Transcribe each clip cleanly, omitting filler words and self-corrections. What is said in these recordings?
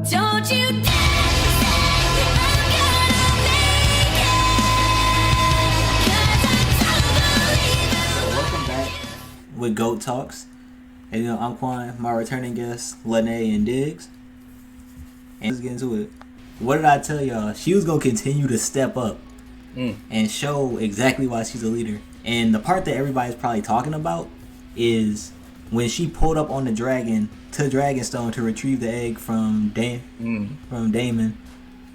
Don't you dare say I'm gonna make it, 'cause I don't believe it. So welcome back with GoT Talks. And I'm Quan, my returning guests, Lene and Diggs. And let's get into it. What did I tell y'all? She was gonna continue to step up and show exactly why she's a leader. And the part that everybody's probably talking about is when she pulled up on the dragon to Dragonstone to retrieve the egg from Daemon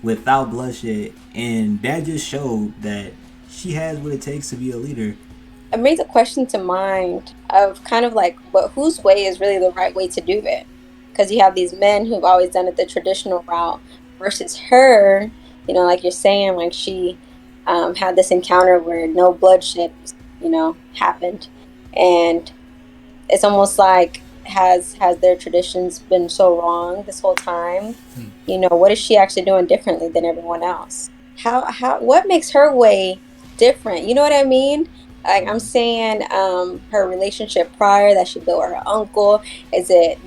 without bloodshed, and that just showed that she has what it takes to be a leader. It brings a question to mind of kind of like, but whose way is really the right way to do it? Because you have these men who've always done it the traditional route versus her, like you're saying, like she had this encounter where no bloodshed, happened. And it's almost like, has their traditions been so wrong this whole time? What is she actually doing differently than everyone else? What makes her way different? You know what I mean? Like I'm saying, her relationship prior that she built with her uncle. Is it,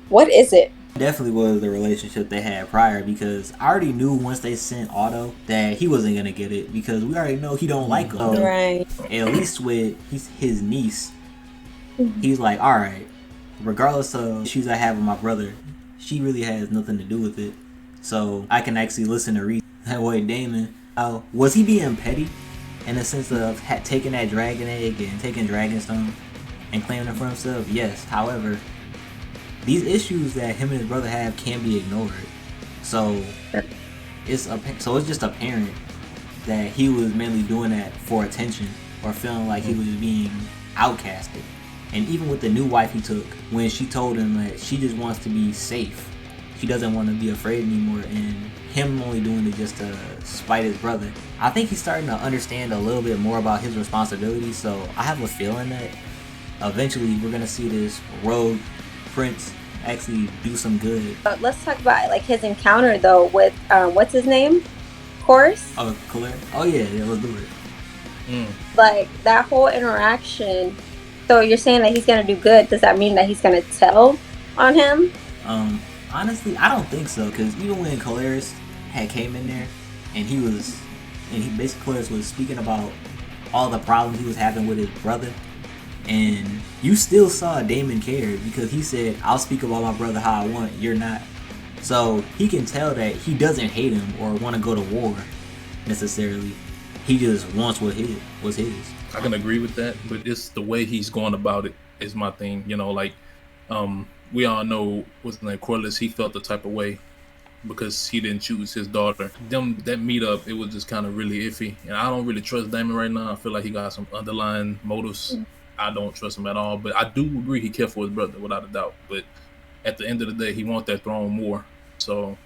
what is it? Definitely was the relationship they had prior, because I already knew once they sent Otto that he wasn't gonna get it, because we already know he don't like her. So, Right. at least with his niece, he's like, all right, regardless of issues I have with my brother, she really has nothing to do with it. So I can actually listen to reason. That way, Daemon, was he being petty in the sense of taking that dragon egg and taking Dragonstone and claiming it for himself? Yes. However, these issues that him and his brother have can't be ignored. So it's just apparent that he was mainly doing that for attention, or feeling like he was being outcasted. And even with the new wife he took, when she told him that she just wants to be safe, she doesn't want to be afraid anymore, and him only doing it just to spite his brother, I think he's starting to understand a little bit more about his responsibilities. So I have a feeling that eventually we're gonna see this rogue prince actually do some good. Let's talk about like his encounter though with what's his name? Corlys? Oh, Claire? Oh yeah, let's do it. Like that whole interaction. So you're saying that he's gonna do good. Does that mean that he's gonna tell on him? Honestly, I don't think so, because even when Corlys had came in there and he basically Corlys was speaking about all the problems he was having with his brother, and you still saw Daemon cared, because he said, I'll speak about my brother how I want, you're not. So he can tell that he doesn't hate him or want to go to war necessarily. He just wants what was his. I can agree with that, but it's the way he's going about it is my thing. We all know what's the name, Corlys, he felt the type of way because he didn't choose his daughter. That meetup, it was just kind of really iffy. And I don't really trust Daemon right now. I feel like he got some underlying motives. I don't trust him at all, but I do agree he cared for his brother without a doubt. But at the end of the day, he wants that throne more. So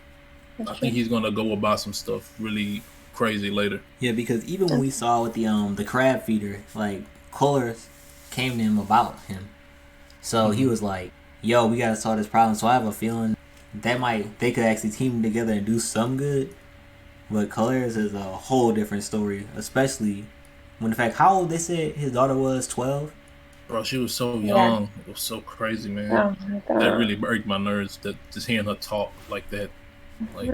I think he's gonna go about some stuff really crazy later. Yeah, because even when we saw with the crab feeder, like Corlys came to him about him, so he was like, "Yo, we gotta solve this problem." So I have a feeling they could actually team together and do some good. But Corlys is a whole different story, especially when the fact how old they said his daughter was, 12. Bro, she was so young. It was so crazy, man. Oh my God. That really breaks my nerves. That just hearing her talk like that, like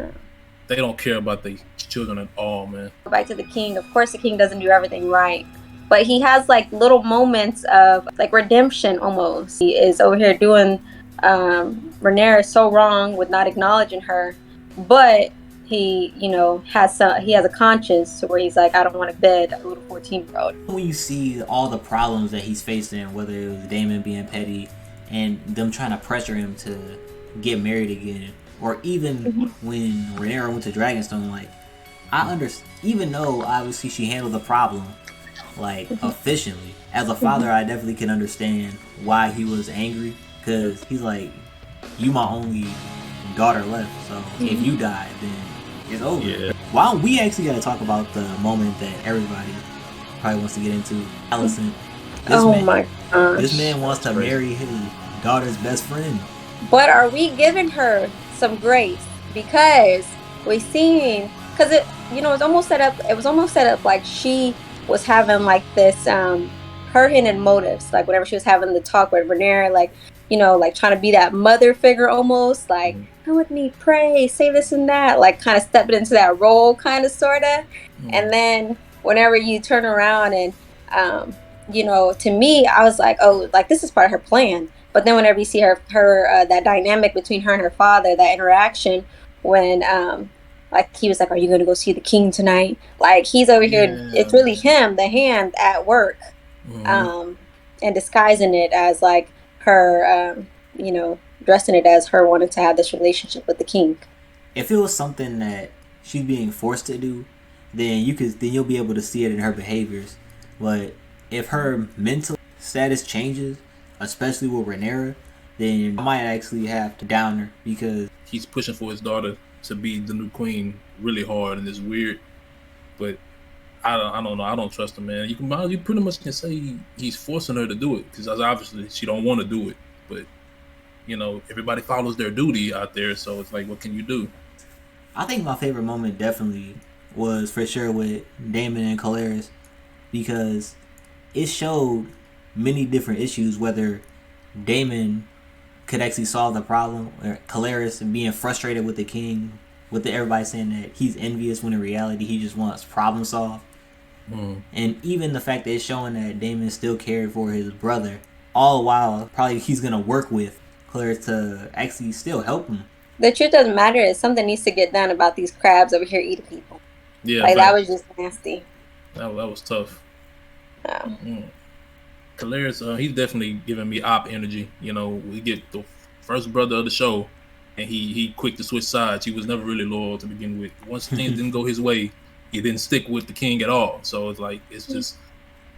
they don't care about the children at all, man. Back to the king. Of course, the king doesn't do everything right, but he has like little moments of like redemption almost. He is over here doing Rhaenerya so wrong with not acknowledging her, but he, has a conscience to where he's like, I don't want to bed a little 14-year-old. When you see all the problems that he's facing, whether it was Daemon being petty and them trying to pressure him to get married again, or even when Rhaenyra went to Dragonstone, like I understand, even though obviously she handled the problem like efficiently. As a father, I definitely can understand why he was angry, because he's like, you my only daughter left, so if you die, then it's over. Yeah. Wow, we actually got to talk about the moment that everybody probably wants to get into. Alicent. My gosh. This man wants to marry his daughter's best friend. But are we giving her some grace? Because we seen, because it was almost set up like she was having like this her hidden motives, like whenever she was having the talk with Rhaenyra, like like trying to be that mother figure almost, like, come with me, pray, say this and that, like kind of stepping into that role, kind of, sort of. And then whenever you turn around and, to me, I was like, oh, like this is part of her plan. But then whenever you see her that dynamic between her and her father, that interaction when, like he was like, are you going to go see the king tonight? Like he's over here, it's really him, the hand at work, and disguising it as like her, dressing it as her wanting to have this relationship with the king. If it was something that she's being forced to do, then you'll be able to see it in her behaviors. But if her mental status changes, especially with Rhaenyra, then I might actually have to down her because he's pushing for his daughter to be the new queen really hard, and it's weird. But I don't know. I don't trust him, man. You pretty much can say he's forcing her to do it because obviously she don't want to do it. But everybody follows their duty out there, so it's like, what can you do? I think my favorite moment definitely was for sure with Daemon and Corlys because it showed many different issues, whether Daemon could actually solve the problem, or Corlys being frustrated with the king, with everybody saying that he's envious when in reality he just wants problem solved. And even the fact that it's showing that Daemon still cared for his brother, all while probably he's gonna work with Corlys to actually still help him. The truth doesn't matter is something needs to get done about these crabs over here eating people. Yeah, like that was just nasty. That was tough. Oh. Corlys, he's definitely giving me op energy. We get the first brother of the show, and he quick to switch sides. He was never really loyal to begin with. Once things didn't go his way, he didn't stick with the king at all. So it's like it's just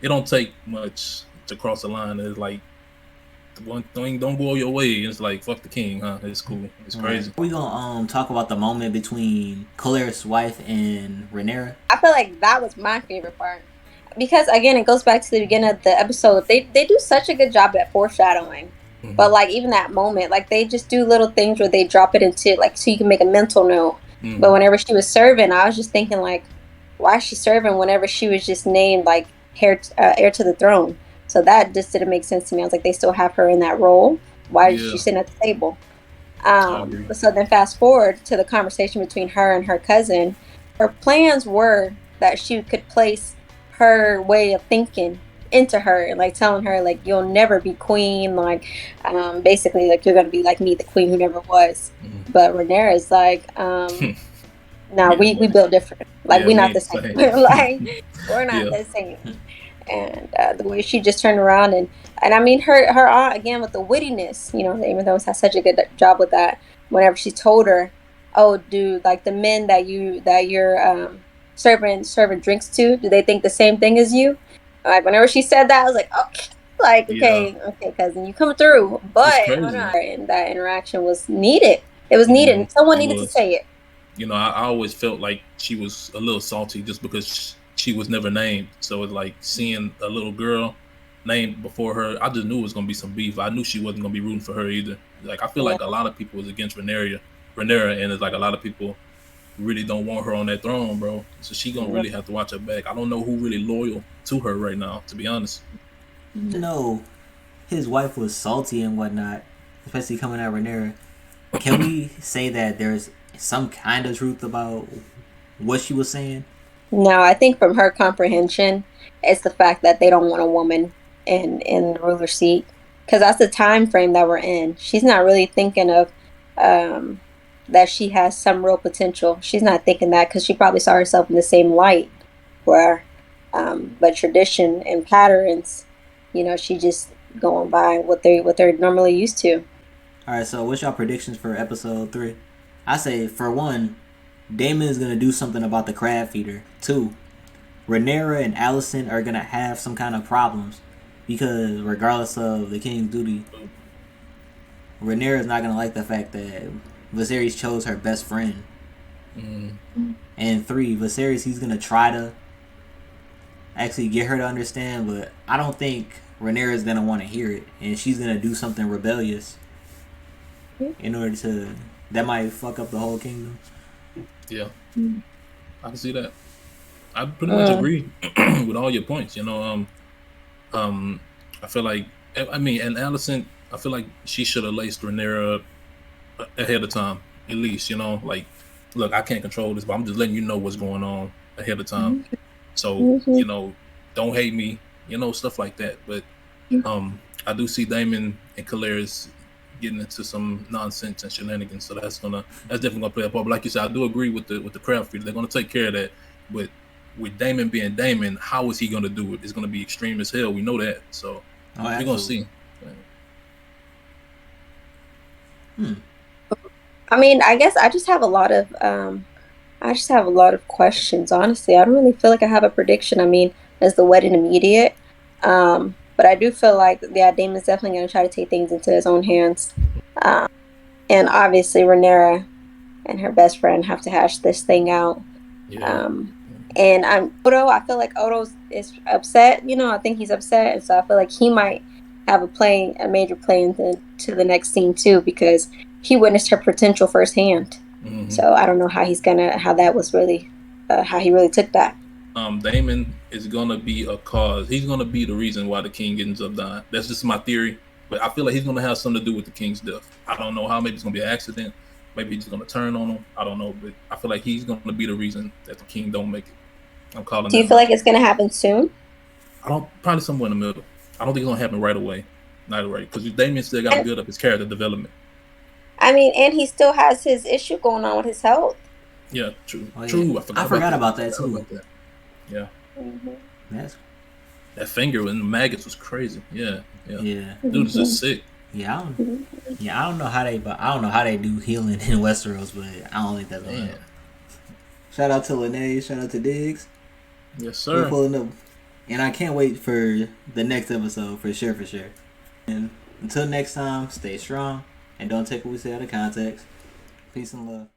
it don't take much to cross the line. It's like one thing don't go your way. It's like fuck the king, huh? It's cool. It's crazy. We gonna talk about the moment between Corlys' wife and Rhaenyra. I feel like that was my favorite part. Because again, it goes back to the beginning of the episode. They do such a good job at foreshadowing. But like even that moment, like they just do little things where they drop it into like so you can make a mental note. But whenever she was serving, I was just thinking like, why is she serving whenever she was just named like heir to the throne? So that just didn't make sense to me. I was like, they still have her in that role. Why is she sitting at the table? So then fast forward to the conversation between her and her cousin. Her plans were that she could place her way of thinking into her and like telling her like you'll never be queen, like basically like you're gonna be like me, the queen who never was. But Rhaenyra is like no, we built different, like we're not the same. Like we're not the same. And the way she just turned around and I mean her aunt again with the wittiness, even though has such a good job with that. Whenever she told her, oh dude, like the men that you're serving drinks to, do they think the same thing as you? Like whenever she said that, I was like, okay, like okay, cousin, you come through. But and that interaction was needed. It was needed. Someone needed to say it. I always felt like she was a little salty just because she was never named. So it's like seeing a little girl named before her, I just knew it was gonna be some beef. I knew she wasn't gonna be rooting for her either. Like I feel like a lot of people was against Rhaenyra, and it's like a lot of people really don't want her on that throne, bro. So she gonna really have to watch her back. I don't know who really loyal to her right now, to be honest. No, his wife was salty and whatnot, especially coming at Rhaenyra. Can we say that there's some kind of truth about what she was saying? No, I think from her comprehension, it's the fact that they don't want a woman in the ruler seat, because that's the time frame that we're in. She's not really thinking of that she has some real potential. She's not thinking that because she probably saw herself in the same light, where but tradition and patterns, she just going by what they're normally used to. All right, so what's y'all predictions for episode 3? I say for 1, Daemon is gonna do something about the crab feeder. 2, Rhaenyra and Alicent are gonna have some kind of problems because regardless of the king's duty, Rhaenyra is not gonna like the fact that Viserys chose her best friend. And 3, Viserys, he's gonna try to actually get her to understand, but I don't think Rhaenyra is gonna want to hear it, and she's gonna do something rebellious in order to that might fuck up the whole kingdom. Yeah, I can see that. I pretty much agree with all your points. I feel like and Alicent, I feel like she should have laced Rhaenyra up ahead of time, at least. Like, look, I can't control this, but I'm just letting you know what's going on ahead of time. So don't hate me, stuff like that. But I do see Daemon and Caleris getting into some nonsense and shenanigans, so that's definitely gonna play a part. But like you said, I do agree with the craft feeder. They're gonna take care of that. But with Daemon being Daemon, how is he gonna do it? It's gonna be extreme as hell. We know that. So we're gonna see. I mean, I guess I just have a lot of questions, honestly. I don't really feel like I have a prediction. I mean, is the wedding immediate? But I do feel like, yeah, Damon's definitely going to try to take things into his own hands. And obviously, Rhaenyra and her best friend have to hash this thing out. Yeah. And Odo, I feel like Odo is upset. I think he's upset. And so I feel like he might have a major play into the next scene, too, because he witnessed her potential firsthand. So I don't know how how he really took that. Daemon is gonna be a cause. He's gonna be the reason why the king ends up dying. That's just my theory. But I feel like he's gonna have something to do with the king's death. I don't know how. Maybe it's gonna be an accident. Maybe he's gonna turn on him. I don't know. But I feel like he's gonna be the reason that the king don't make it. I'm calling. Do you feel like it's gonna happen soon? Probably somewhere in the middle. I don't think it's gonna happen right away. Not right, because Daemon still got to build up his character development. I mean, and he still has his issue going on with his health. Yeah, true. Oh, yeah. True. I forgot about that too. Yeah. That's... That finger and the maggots was crazy. Yeah. Dude is just sick. Yeah, I don't know how they do healing in Westeros, but I don't think that's gonna happen. Shout out to Lene, shout out to Diggs. Yes, sir. We're pulling up. And I can't wait for the next episode for sure. And until next time, stay strong and don't take what we say out of context. Peace and love.